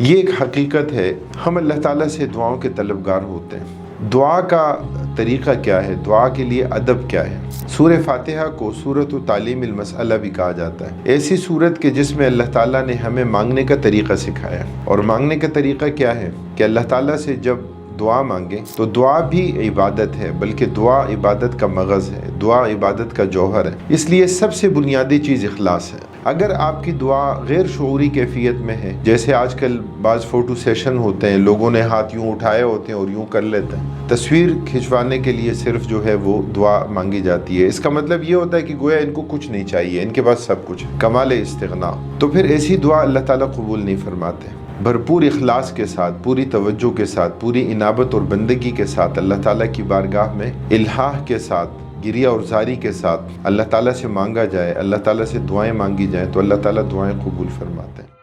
یہ ایک حقیقت ہے، ہم اللہ تعالیٰ سے دعاؤں کے طلبگار ہوتے ہیں۔ دعا کا طریقہ کیا ہے؟ دعا کے لیے ادب کیا ہے؟ سورہ فاتحہ کو سورۃ تعلیم المسئلہ بھی کہا جاتا ہے۔ ایسی سورت کہ جس میں اللہ تعالیٰ نے ہمیں مانگنے کا طریقہ سکھایا، اور مانگنے کا طریقہ کیا ہے کہ اللہ تعالیٰ سے جب دعا مانگیں تو دعا بھی عبادت ہے، بلکہ دعا عبادت کا مغز ہے، دعا عبادت کا جوہر ہے۔ اس لیے سب سے بنیادی چیز اخلاص ہے۔ اگر آپ کی دعا غیر شعوری کیفیت میں ہے، جیسے آج کل بعض فوٹو سیشن ہوتے ہیں، لوگوں نے ہاتھ یوں اٹھائے ہوتے ہیں اور یوں کر لیتے ہیں، تصویر کھنچوانے کے لیے صرف جو ہے وہ دعا مانگی جاتی ہے، اس کا مطلب یہ ہوتا ہے کہ گویا ان کو کچھ نہیں چاہیے، ان کے پاس سب کچھ ہے، کمال استغنا۔ تو پھر ایسی دعا اللہ تعالیٰ قبول نہیں فرماتے۔ بھرپور اخلاص کے ساتھ، پوری توجہ کے ساتھ، پوری انابت اور بندگی کے ساتھ اللہ تعالیٰ کی بارگاہ میں الحاح کے ساتھ، گریہ اور زاری کے ساتھ اللہ تعالیٰ سے مانگا جائے، اللہ تعالیٰ سے دعائیں مانگی جائیں تو اللہ تعالیٰ دعائیں قبول فرماتے ہیں۔